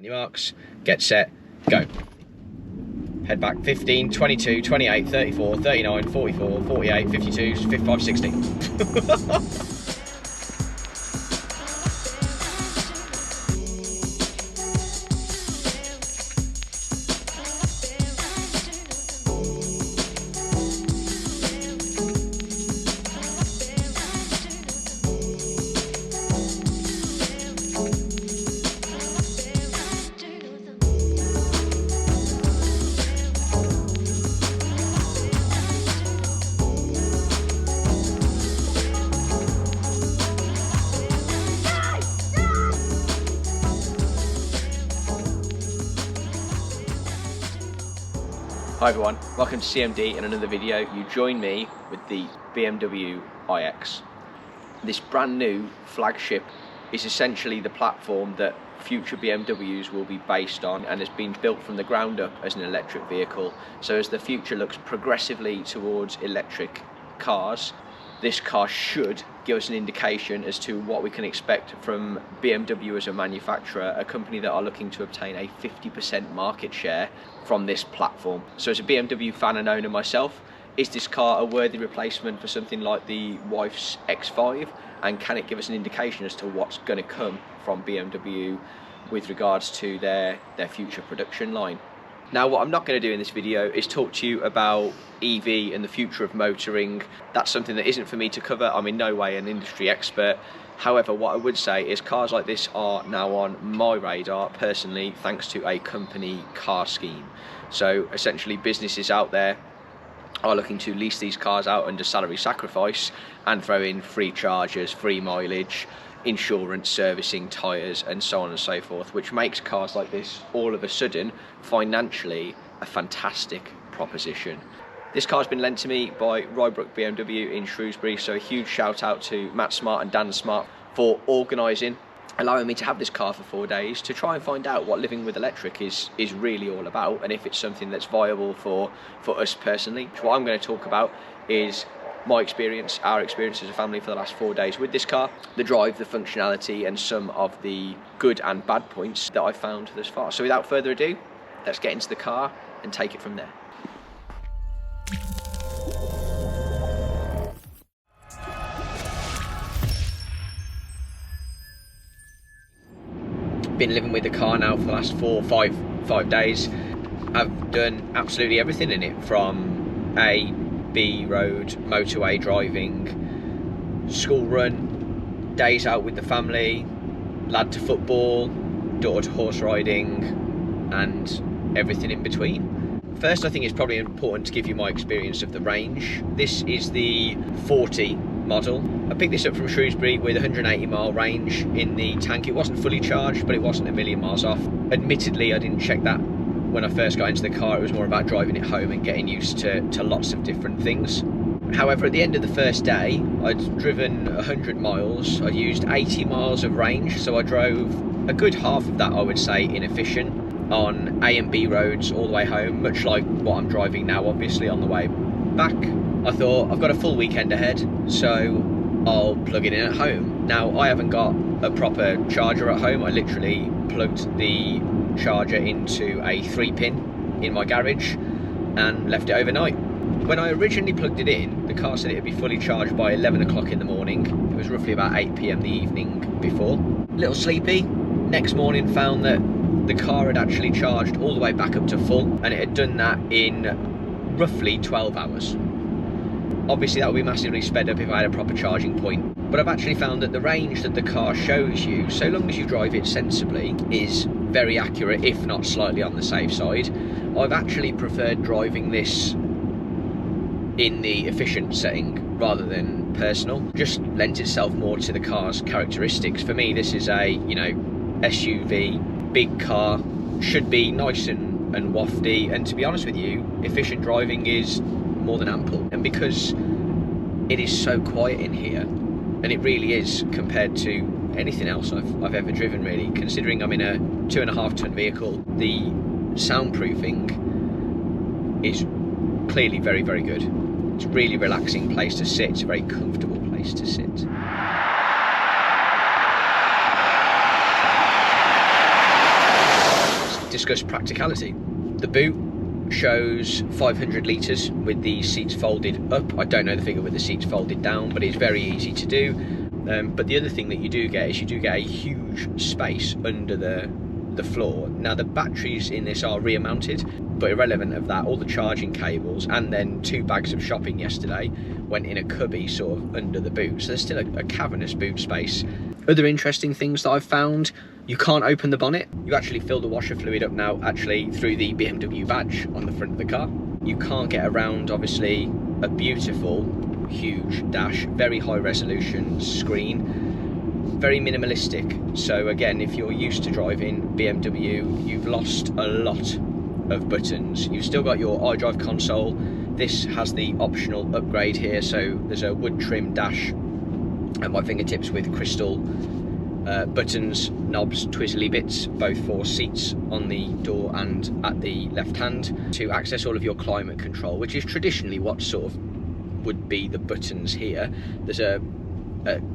On your marks, get set, go. Head back 15, 22, 28, 34, 39, 44, 48, 52, 55, 60. Hi everyone, welcome to CMD in another video. You join me with the BMW iX. This brand new flagship is essentially the platform that future BMWs will be based on and has been built from the ground up as an electric vehicle. So as the future looks progressively towards electric cars, this car should give us an indication as to what we can expect from BMW as a manufacturer, a company that are looking to obtain a 50% market share from this platform. So as a BMW fan and owner myself, is this car a worthy replacement for something like the wife's X5? And can it give us an indication as to what's going to come from BMW with regards to their future production line? Now, what I'm not going to do in this video is talk to you about EV and the future of motoring. That's something that isn't for me to cover. I'm in no way an industry expert. However, what I would say is cars like this are now on my radar personally, thanks to a company car scheme. So essentially businesses out there are looking to lease these cars out under salary sacrifice and throw in free chargers, free mileage, insurance, servicing, tyres and so on and so forth, which makes cars like this all of a sudden financially a fantastic proposition. This car's been lent to me by Rybrook BMW in Shrewsbury, so a huge shout out to Matt Smart and Dan Smart for organising, allowing me to have this car for 4 days to try and find out what living with electric is really all about and if it's something that's viable for us personally. What I'm going to talk about is my experience, our experience as a family for the last 4 days with this car, the drive, the functionality and some of the good and bad points that I've found thus far. So without further ado, let's get into the car and take it from there. Been living with the car now for the last five days. I've done absolutely everything in it, from A, B road, motorway driving, school run, days out with the family, lad to football, daughter to horse riding, and everything in between. First, I think it's probably important to give you my experience of the range. This is the 40 model. I picked this up from Shrewsbury with 180 mile range in the tank. It wasn't fully charged, but it wasn't a million miles off. Admittedly, I didn't check that when I first got into the car. It was more about driving it home and getting used to lots of different things. However, at the end of the first day, I'd driven 100 miles. I used 80 miles of range, so I drove a good half of that, I would say, inefficient on A and B roads all the way home, much like what I'm driving now, obviously, on the way back. I thought, I've got a full weekend ahead, so I'll plug it in at home. Now, I haven't got a proper charger at home. I literally plugged the charger into a 3-pin in my garage and left it overnight. When I originally plugged it in, the car said it would be fully charged by 11 o'clock in the morning. It was roughly about 8 PM the evening before. A little sleepy. Next morning found that the car had actually charged all the way back up to full, and it had done that in roughly 12 hours. Obviously that would be massively sped up if I had a proper charging point, but I've actually found that the range that the car shows you, so long as you drive it sensibly, is very accurate, if not slightly on the safe side. I've actually preferred driving this in the efficient setting rather than personal. Just lent itself more to the car's characteristics. For me, this is a, you know, SUV, big car, should be nice and wafty, and to be honest with you, efficient driving is more than ample. And because it is so quiet in here, and it really is compared to anything else I've ever driven really, considering I'm in a 2.5 ton vehicle, the soundproofing is clearly very, very good. It's a really relaxing place to sit, it's a very comfortable place to sit. discuss practicality. The boot shows 500 litres with the seats folded up. I don't know the figure with the seats folded down, but it's very easy to do. But the other thing that you do get is you do get a huge space under the floor. Now the batteries in this are rear mounted, but irrelevant of that, all the charging cables and then 2 bags of shopping yesterday went in a cubby sort of under the boot, so there's still a cavernous boot space. Other interesting things that I've found: you can't open the bonnet. You actually fill the washer fluid up now actually through the BMW badge on the front of the car. You can't get around, obviously, a beautiful huge dash, very high resolution screen, very minimalistic. So again, if you're used to driving BMW, you've lost a lot of buttons. You've still got your Idrive console. This has the optional upgrade here, so there's a wood trim dash at my fingertips with crystal buttons, knobs, twizzly bits, both for seats on the door and at the left hand, to access all of your climate control, which is traditionally what sort of would be the buttons here. There's a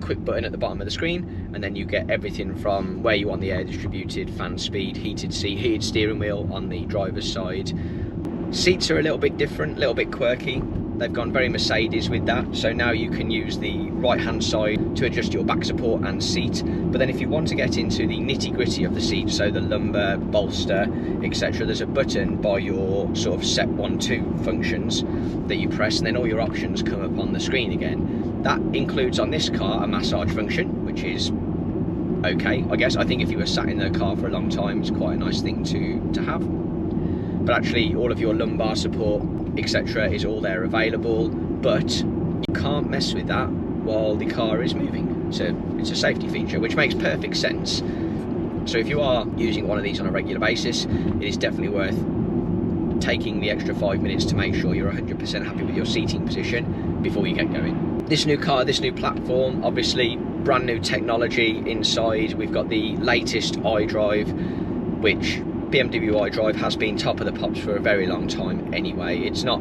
quick button at the bottom of the screen, and then you get everything from where you want the air distributed, fan speed, heated seat, heated steering wheel on the driver's side. Seats are a little bit different, a little bit quirky. They've gone very Mercedes with that, so now you can use the right hand side to adjust your back support and seat. But then if you want to get into the nitty gritty of the seat, so the lumbar, bolster, etc., there's a button by your sort of set 1-2 functions that you press, and then all your options come up on the screen again. That includes on this car a massage function, which is okay, I guess. I think if you were sat in the car for a long time, it's quite a nice thing to have. But actually all of your lumbar support, etc., is all there available, but you can't mess with that while the car is moving. So it's a safety feature, which makes perfect sense. So if you are using one of these on a regular basis, it is definitely worth taking the extra 5 minutes to make sure you're 100% happy with your seating position before you get going. This new car, this new platform, obviously brand new technology inside. We've got the latest Idrive, which BMW Idrive has been top of the pops for a very long time anyway. It's not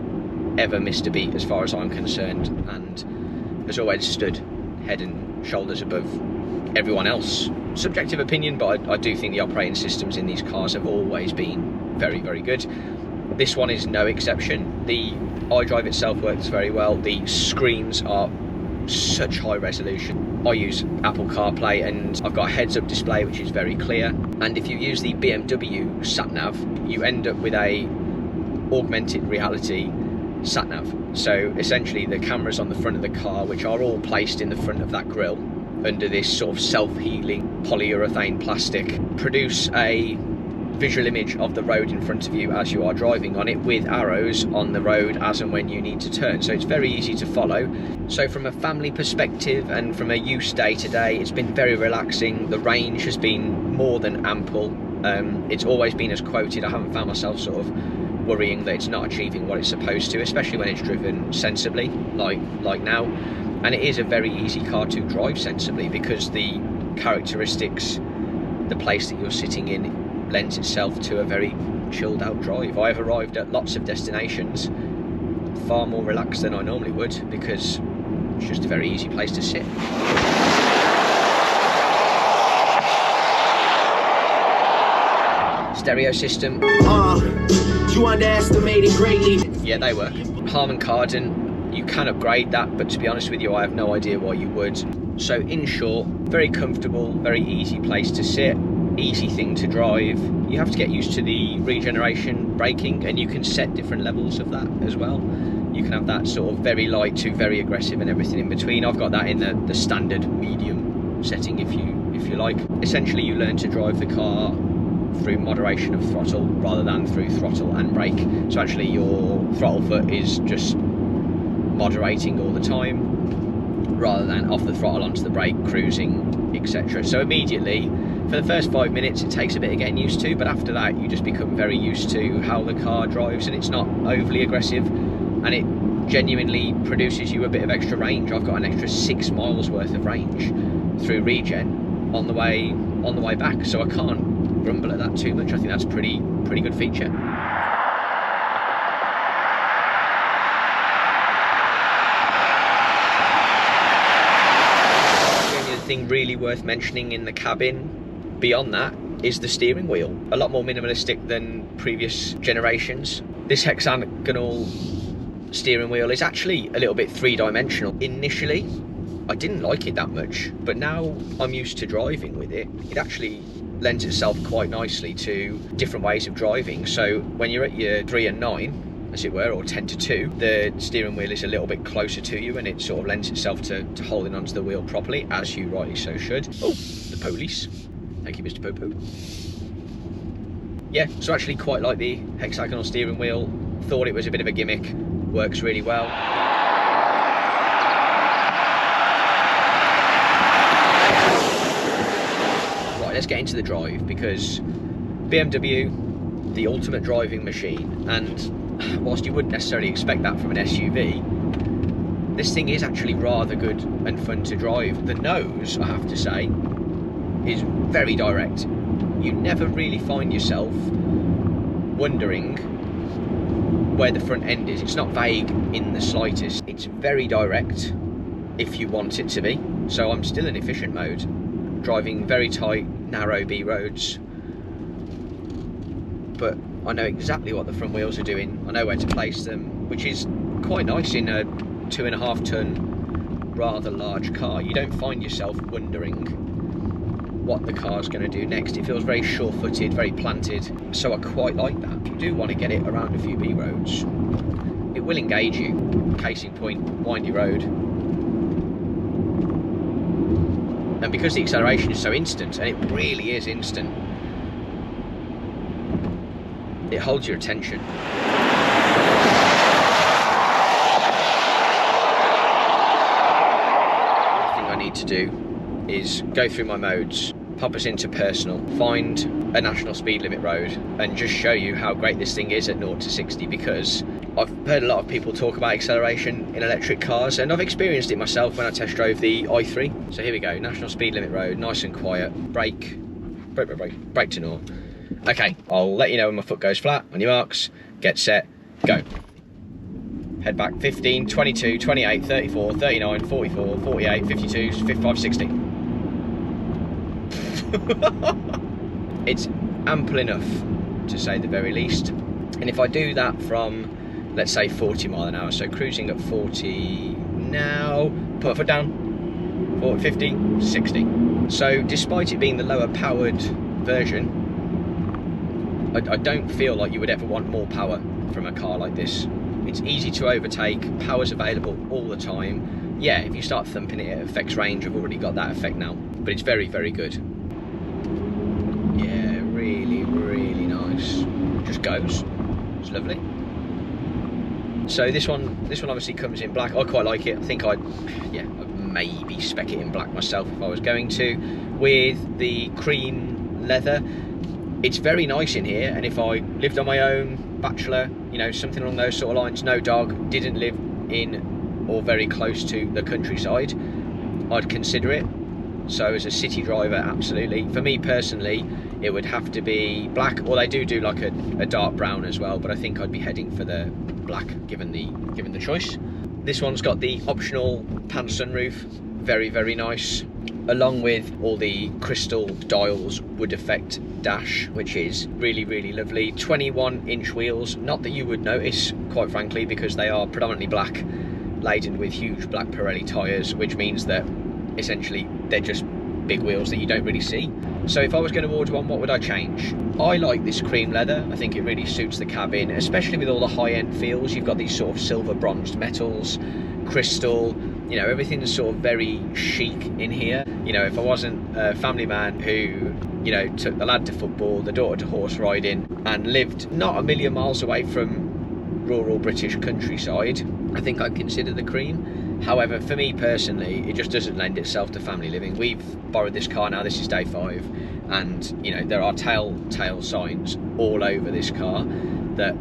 ever missed a beat as far as I'm concerned, and has always stood head and shoulders above everyone else. Subjective opinion, but I do think the operating systems in these cars have always been very, very good. This one is no exception. The Idrive itself works very well. The screens are such high resolution. I use Apple CarPlay and I've got a heads-up display which is very clear. And if you use the BMW sat-nav, you end up with a augmented reality sat-nav. So essentially the cameras on the front of the car, which are all placed in the front of that grille under this sort of self-healing polyurethane plastic, produce a visual image of the road in front of you as you are driving on it, with arrows on the road as and when you need to turn. So it's very easy to follow. So from a family perspective and from a use day to day, it's been very relaxing. The range has been more than ample. It's always been as quoted. I haven't found myself sort of worrying that it's not achieving what it's supposed to, especially when it's driven sensibly like now. And it is a very easy car to drive sensibly because the characteristics, the place that you're sitting in, lends itself to a very chilled out drive. I've arrived at lots of destinations far more relaxed than I normally would because it's just a very easy place to sit. Stereo system. You underestimated greatly. Yeah, they work. Harman Kardon, you can upgrade that, but to be honest with you, I have no idea why you would. So in short, very comfortable, very easy place to sit. Easy thing to drive. You have to get used to the regeneration braking, and you can set different levels of that as well. You can have that sort of very light to very aggressive and everything in between. I've got that in the standard medium setting if you like. Essentially you learn to drive the car through moderation of throttle rather than through throttle and brake. So actually your throttle foot is just moderating all the time rather than off the throttle onto the brake, cruising, etc. So immediately, for the first 5 minutes it takes a bit of getting used to, but after that you just become very used to how the car drives, and it's not overly aggressive, and it genuinely produces you a bit of extra range. I've got an extra 6 miles worth of range through regen on the way back, so I can't grumble at that too much. I think that's a pretty good feature. The only other thing really worth mentioning in the cabin beyond that is the steering wheel. A lot more minimalistic than previous generations. This hexagonal steering wheel is actually a little bit three-dimensional. Initially, I didn't like it that much, but now I'm used to driving with it. It actually lends itself quite nicely to different ways of driving. So when you're at your 3 and 9, as it were, or 10 to 2, the steering wheel is a little bit closer to you, and it sort of lends itself to holding onto the wheel properly, as you rightly so should. Oh, the police. Thank you, Mr. Popo. Yeah, so actually quite like the hexagonal steering wheel. Thought it was a bit of a gimmick. Works really well. Right, let's get into the drive, because BMW, the ultimate driving machine, and whilst you wouldn't necessarily expect that from an SUV, this thing is actually rather good and fun to drive. The nose, I have to say, is very direct. You never really find yourself wondering where the front end is. It's not vague in the slightest. It's very direct if you want it to be. So I'm still in efficient mode, driving very tight, narrow B roads, but I know exactly what the front wheels are doing. I know where to place them, which is quite nice in a 2.5 ton, rather large car. You don't find yourself wondering what the car's going to do next. It feels very sure-footed, very planted, so I quite like that. If you do want to get it around a few B roads, it will engage you. Case in point, windy road. And because the acceleration is so instant, and it really is instant, it holds your attention. The thing I need to do is go through my modes, pop us into personal, find a national speed limit road, and just show you how great this thing is at 0 to 60, because I've heard a lot of people talk about acceleration in electric cars, and I've experienced it myself when I test drove the i3. So here we go, national speed limit road, nice and quiet, brake to 0. Okay, I'll let you know when my foot goes flat. On your marks, get set, go. Head back 15, 22, 28, 34, 39, 44, 48, 52, 55, 60. It's ample enough, to say the very least. And if I do that from, let's say, 40 mile an hour, so cruising at 40 now, put my foot down, 40, 50, 60. So despite it being the lower powered version, I don't feel like you would ever want more power from a car like this. It's easy to overtake, power's available all the time. Yeah, if you start thumping it, it affects range. I've already got that effect now, but it's very, very good. Yeah, really, really nice. Just goes. It's lovely. So this one obviously comes in black. I quite like it. I think I'd maybe spec it in black myself if I was going to. With the cream leather, it's very nice in here, and if I lived on my own, bachelor, you know, something along those sort of lines, no dog, didn't live in or very close to the countryside, I'd consider it. So as a city driver, absolutely. For me personally, it would have to be black, or they do like a dark brown as well, but I think I'd be heading for the black given the choice. This one's got the optional pan sunroof, very, very nice, along with all the crystal dials wood effect dash, which is really, really lovely. 21-inch wheels, not that you would notice, quite frankly, because they are predominantly black, laden with huge black Pirelli tyres, which means that essentially they're just big wheels that you don't really see. So if I was going to order one, what would I change? I like this cream leather. I think it really suits the cabin, especially with all the high-end feels. You've got these sort of silver bronzed metals, crystal, you know, everything's sort of very chic in here. You know, if I wasn't a family man who, you know, took the lad to football, the daughter to horse riding, and lived not a million miles away from rural British countryside, I think I'd consider the cream. However, for me personally, it just doesn't lend itself to family living. We've borrowed this car now, this is day 5, and, you know, there are telltale signs all over this car that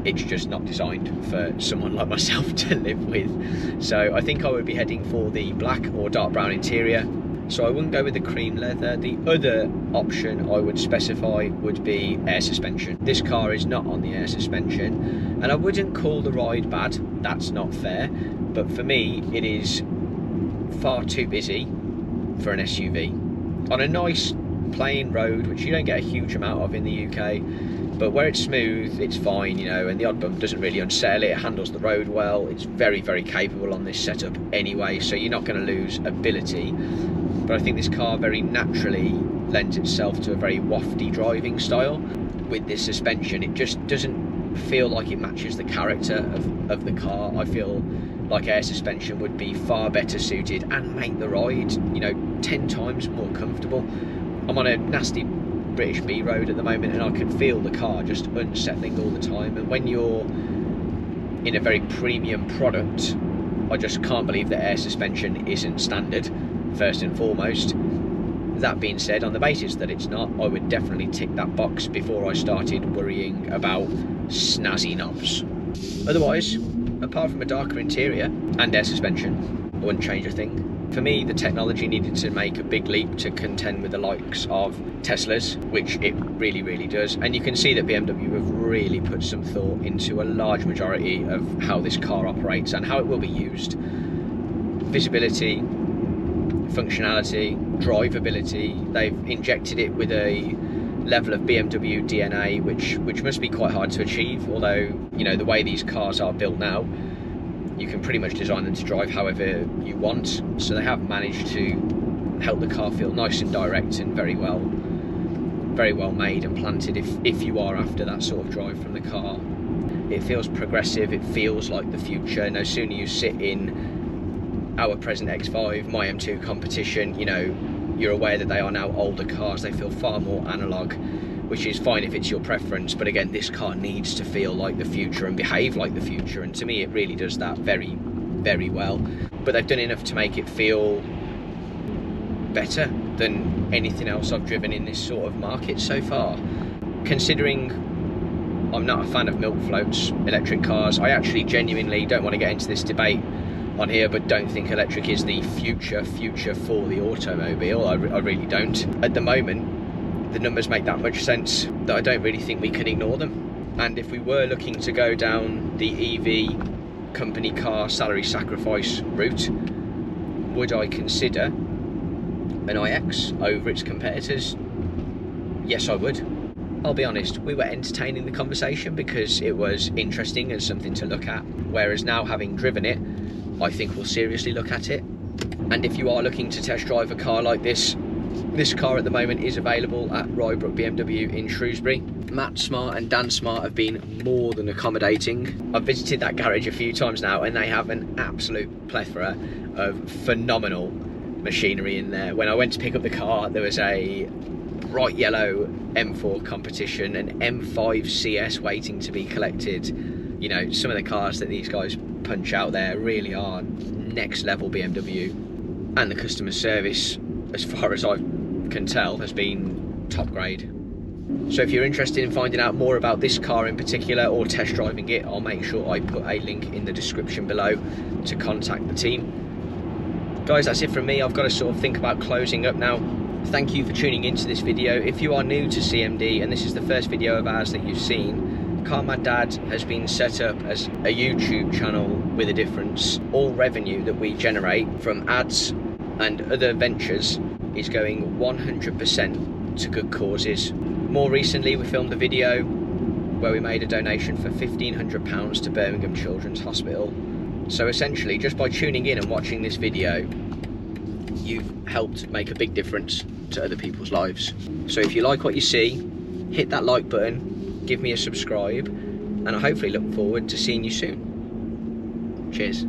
it's just not designed for someone like myself to live with. So I think I would be heading for the black or dark brown interior. So I wouldn't go with the cream leather. The other option I would specify would be air suspension. This car is not on the air suspension, and I wouldn't call the ride bad, that's not fair, but for me it is far too busy for an SUV. On a nice plain road, which you don't get a huge amount of in the UK, but where it's smooth, it's fine, you know, and the odd bump doesn't really unsettle it. It handles the road well. It's very, very capable on this setup anyway, so you're not going to lose ability. But I think this car very naturally lends itself to a very wafty driving style. With this suspension, it just doesn't feel like it matches the character of the car. I feel like air suspension would be far better suited and make the ride, you know, 10 times more comfortable. I'm on a nasty British B road at the moment, and I can feel the car just unsettling all the time. And when you're in a very premium product, I just can't believe that air suspension isn't standard, first and foremost. That being said, on the basis that it's not, I would definitely tick that box before I started worrying about snazzy knobs. Otherwise, apart from a darker interior and air suspension, I wouldn't change a thing. For me, the technology needed to make a big leap to contend with the likes of Teslas, which it really, really does. And you can see that BMW have really put some thought into a large majority of how this car operates and how it will be used. Visibility, functionality, drivability, they've injected it with a level of BMW DNA which must be quite hard to achieve, although, you know, the way these cars are built now, you can pretty much design them to drive however you want. So they have managed to help the car feel nice and direct and very well made and planted if you are after that sort of drive from the car. It feels progressive, it feels like the future. No sooner you sit in our present X5, my M2 competition, you know, you're aware that they are now older cars. They feel far more analog, which is fine if it's your preference, but again, this car needs to feel like the future and behave like the future, and to me it really does that very, very well. But they've done enough to make it feel better than anything else I've driven in this sort of market so far. Considering I'm not a fan of milk floats, electric cars, I actually genuinely don't want to get into this debate on here, but don't think electric is the future for the automobile. I really don't. At the moment, the numbers make that much sense that I don't really think we can ignore them. And if we were looking to go down the EV company car salary sacrifice route, would I consider an iX over its competitors? Yes, I would. I'll be honest, we were entertaining the conversation because it was interesting and something to look at, whereas now, having driven it, I think we'll seriously look at it. And if you are looking to test drive a car like this car at the moment is available at Rybrook BMW in Shrewsbury. Matt Smart and Dan Smart have been more than accommodating. I've visited that garage a few times now, and they have an absolute plethora of phenomenal machinery in there. When I went to pick up the car, there was a bright yellow M4 competition, an M5 CS waiting to be collected. You know, some of the cars that these guys punch out there really are next level BMW, and the customer service, as far as I can tell, has been top grade. So if you're interested in finding out more about this car in particular or test driving it, I'll make sure I put a link in the description below to contact the team. Guys, that's it from me. I've got to sort of think about closing up now. Thank you for tuning into this video. If you are new to CMD and this is the first video of ours that you've seen, Car Mad Dad has been set up as a YouTube channel with a difference. All revenue that we generate from ads and other ventures is going 100% to good causes. More recently, we filmed a video where we made a donation for £1,500 to Birmingham Children's Hospital. So essentially, just by tuning in and watching this video, you've helped make a big difference to other people's lives. So if you like what you see, hit that like button, give me a subscribe, and I hopefully look forward to seeing you soon. Cheers.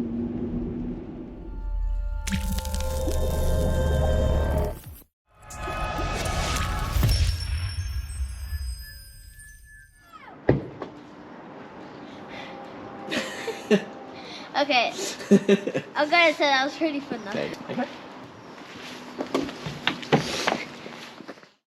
Okay. I'm gonna say that was pretty fun though. Okay.